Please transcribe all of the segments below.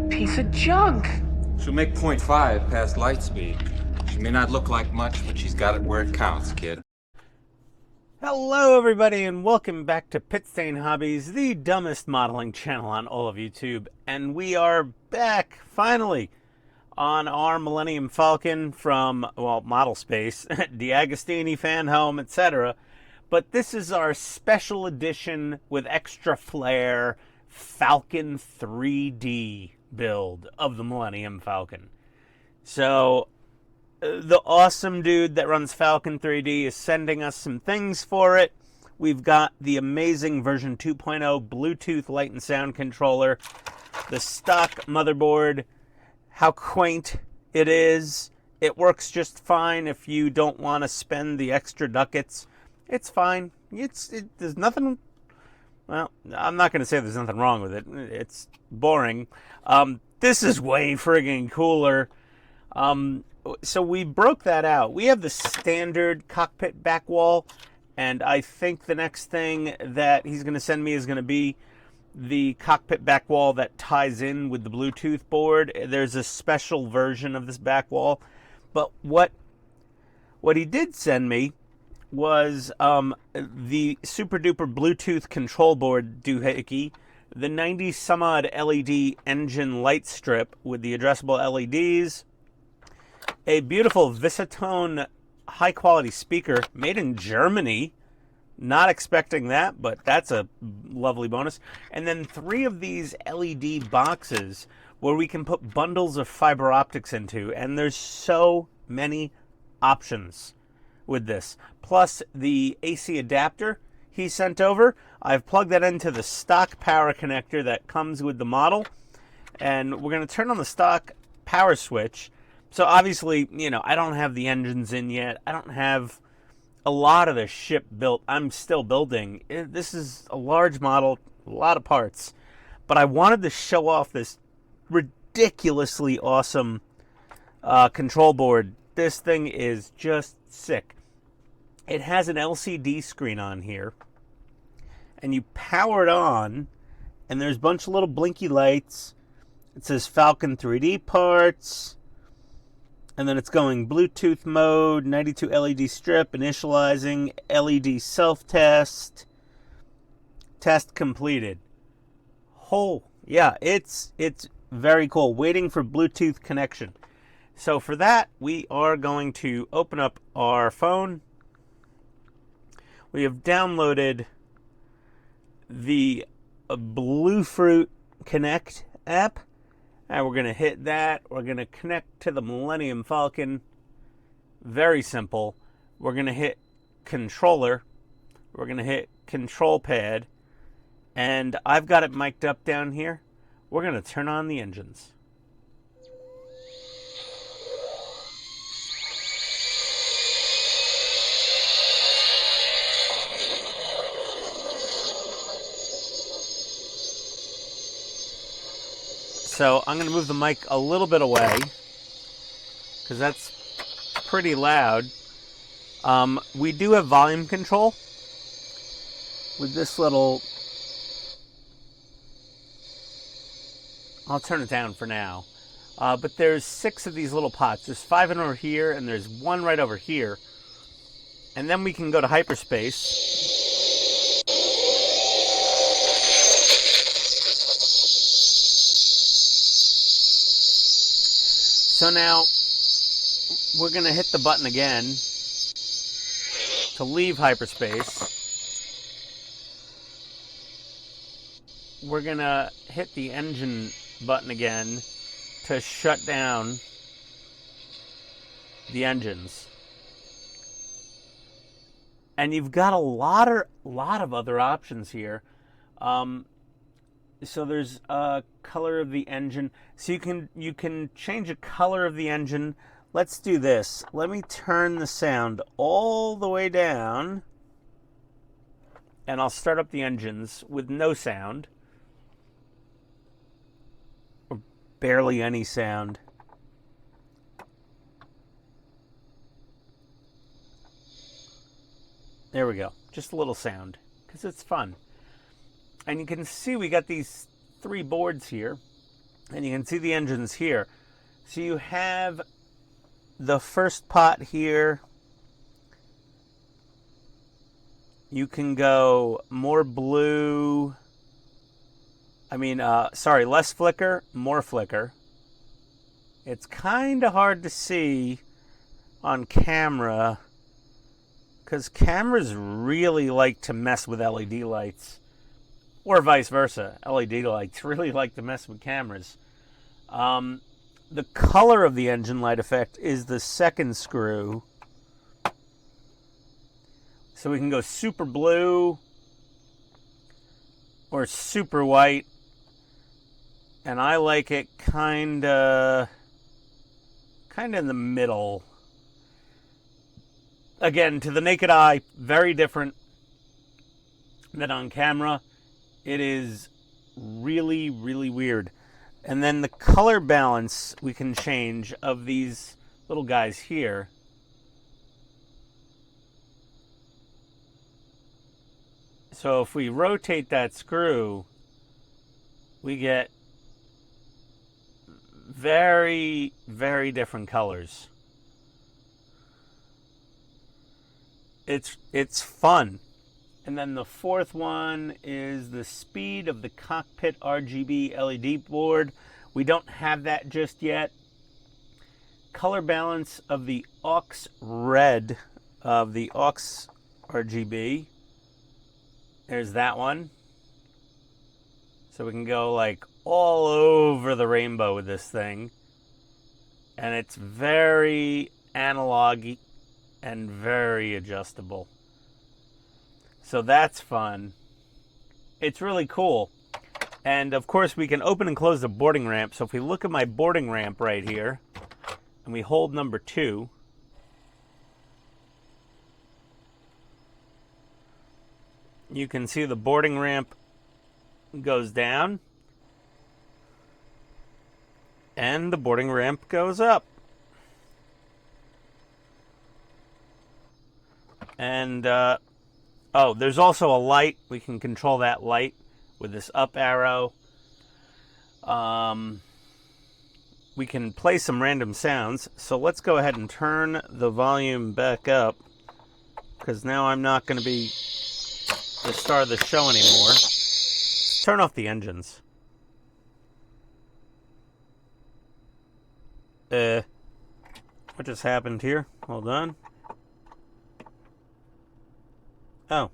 piece of junk. She'll make .5 past light speed. She may not look like much, but she's got it where it counts, kid. Hello everybody and welcome back to Pitstain Hobbies, the dumbest modeling channel on all of YouTube. And we are back, finally, on our Millennium Falcon from, well, Model Space, DeAgostini, Fanhome, etc. But this is our special edition with extra flair Falcon 3D build of the Millennium Falcon. So the awesome dude that runs Falcon 3D is sending us some things for it. We've got the amazing version 2.0 Bluetooth light and sound controller, the stock motherboard, how quaint it is. It works just fine if you don't want to spend the extra ducats. It's fine. There's nothing, well, I'm not going to say there's nothing wrong with it. It's boring. This is way friggin' cooler. So we broke that out. We have the standard cockpit back wall, and I think the next thing that he's going to send me is going to be the cockpit back wall that ties in with the Bluetooth board. There's a special version of this back wall, but what he did send me was the super duper Bluetooth control board doohickey, the 90 some odd LED engine light strip with the addressable LEDs, a beautiful Visitone high-quality speaker made in Germany. Not expecting that, but that's a lovely bonus. And then 3 of these LED boxes where we can put bundles of fiber optics into. And there's so many options with this. Plus the AC adapter he sent over. I've plugged that into the stock power connector that comes with the model. And we're going to turn on the stock power switch. So obviously, you know, I don't have the engines in yet. I don't have a lot of the ship built. I'm still building. This is a large model, a lot of parts. But I wanted to show off this ridiculously awesome control board. This thing is just sick. It has an LCD screen on here. And you power it on, and there's a bunch of little blinky lights. It says Falcon 3D parts. And then it's going Bluetooth mode, 92 LED strip, initializing, LED self-test, test completed. Oh, yeah, it's very cool. Waiting for Bluetooth connection. So for that, we are going to open up our phone. We have downloaded the Bluefruit Connect app. And we're going to hit that. We're going to connect to the Millennium Falcon. Very simple. We're going to hit controller. We're going to hit control pad. And I've got it mic'd up down here. We're going to turn on the engines. So I'm going to move the mic a little bit away because that's pretty loud. We do have volume control with this little... I'll turn it down for now. But there's 6 of these little pots. There's 5 in over here, and there's 1 right over here. And then we can go to hyperspace. So now, we're going to hit the button again to leave hyperspace. We're going to hit the engine button again to shut down the engines. And you've got a lot of other options here. So there's a color of the engine. So you can change a color of the engine. Let's do this. Let me turn the sound all the way down. And I'll start up the engines with no sound. Or barely any sound. There we go. Just a little sound. Because it's fun. And you can see we got these 3 boards here. And you can see the engines here. So you have the first pot here. You can go more blue. Less flicker, more flicker. It's kind of hard to see on camera because cameras really like to mess with LED lights, or vice versa. LED lights really like to mess with cameras. The color of the engine light effect is the second screw. So we can go super blue or super white. And I like it kind of in the middle. Again, to the naked eye, very different than on camera. It is really, really weird. And then the color balance we can change of these little guys here. So if we rotate that screw, we get very, very different colors. It's fun. And then the fourth one is the speed of the cockpit RGB LED board. We don't have that just yet. Color balance of the aux red of the aux RGB. There's that one. So we can go like all over the rainbow with this thing. And it's very analog and very adjustable. So that's fun. It's really cool. And of course we can open and close the boarding ramp. So if we look at my boarding ramp right here and we hold number 2, you can see the boarding ramp goes down and the boarding ramp goes up. And there's also a light. We can control that light with this up arrow. We can play some random sounds. So let's go ahead and turn the volume back up, because now I'm not going to be the star of the show anymore. Let's turn off the engines. What just happened here? Hold on. Oh.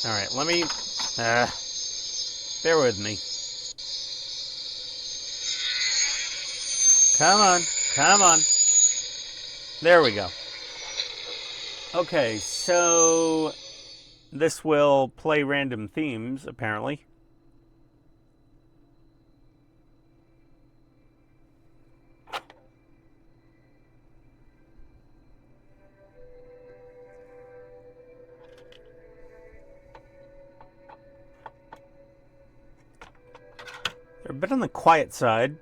All right, let me bear with me. Come on. There we go. Okay, so this will play random themes, apparently. They're a bit on the quiet side.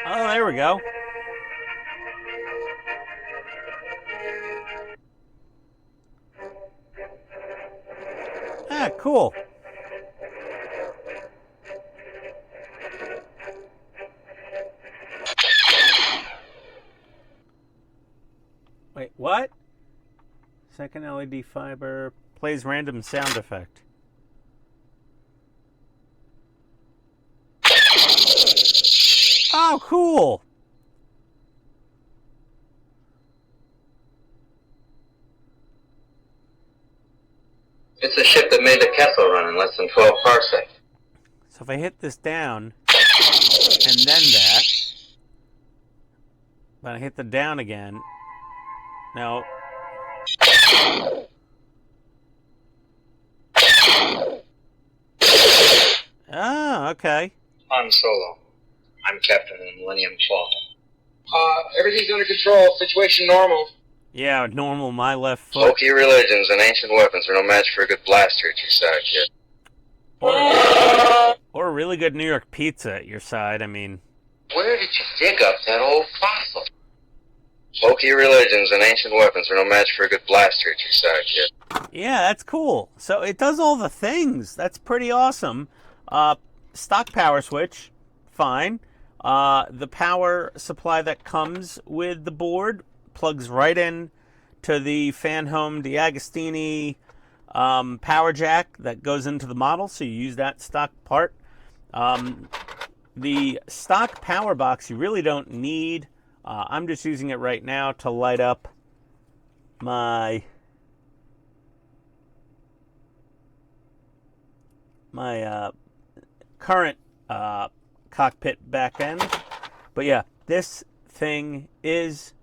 Oh, there we go. Ah, cool. Wait, what? Second LED fiber plays random sound effect. Oh, cool. It's a ship that made the Kessel run in less than 12 parsecs. So if I hit this down, and then that, but I hit the down again, now, ah, okay. Han Solo. I'm Captain of the Millennium Falcon. Everything's under control. Situation normal. Yeah, normal, my left foot. Folky religions and ancient weapons are no match for a good blaster at your side, kid. Or a really good New York pizza at your side, I mean. Where did you dig up that old fossil? Folky religions and ancient weapons are no match for a good blaster at your side, kid. Yeah, that's cool. So it does all the things. That's pretty awesome. Stock power switch, fine. The power supply that comes with the board plugs right in to the Fanhome DeAgostini power jack that goes into the model, so you use that stock part. The stock power box you really don't need. I'm just using it right now to light up my current cockpit back end. But yeah, this thing is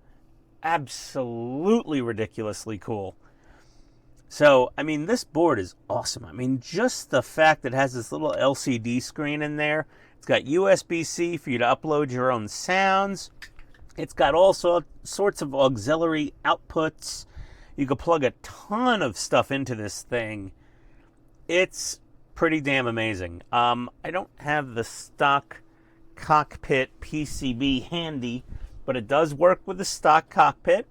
absolutely ridiculously cool. So, I mean, this board is awesome. I mean, just the fact that it has this little LCD screen in there. It's got USB-C for you to upload your own sounds. It's got all sorts of auxiliary outputs. You can plug a ton of stuff into this thing. It's pretty damn amazing. I don't have the stock cockpit PCB handy, but it does work with the stock cockpit.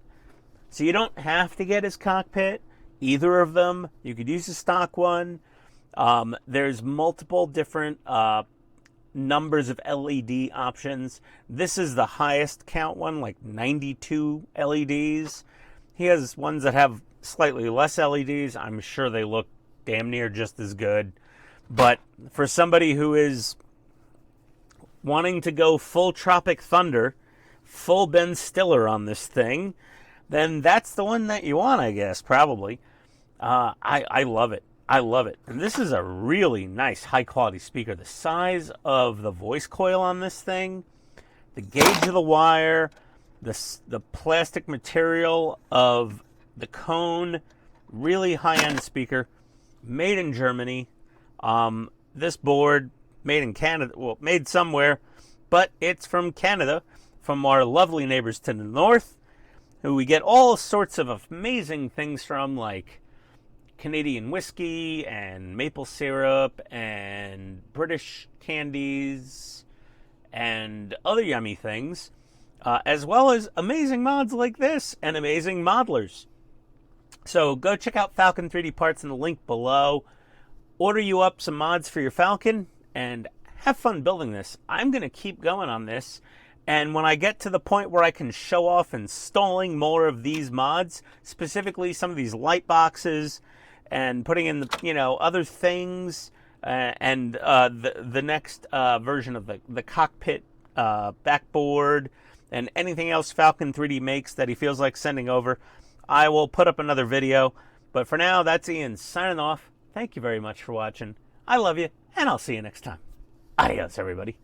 So you don't have to get his cockpit, either of them. You could use the stock one. There's multiple different numbers of LED options. This is the highest count one, like 92 LEDs. He has ones that have slightly less LEDs. I'm sure they look damn near just as good. But for somebody who is wanting to go full Tropic Thunder, full Ben Stiller on this thing, then that's the one that you want, I guess, probably. I love it. I love it. And this is a really nice, high-quality speaker. The size of the voice coil on this thing, the gauge of the wire, the plastic material of the cone, really high-end speaker, made in Germany. This board, made in Canada, well, made somewhere, but it's from Canada, from our lovely neighbors to the north, who we get all sorts of amazing things from, like Canadian whiskey and maple syrup and British candies and other yummy things, as well as amazing mods like this and amazing modelers. So go check out Falcon 3D Parts in the link below. Order you up some mods for your Falcon and have fun building this. I'm going to keep going on this. And when I get to the point where I can show off installing more of these mods, specifically some of these light boxes and putting in the, other things, and the next version of the cockpit backboard and anything else Falcon 3D makes that he feels like sending over, I will put up another video. But for now, that's Ian signing off. Thank you very much for watching. I love you, and I'll see you next time. Adios, everybody.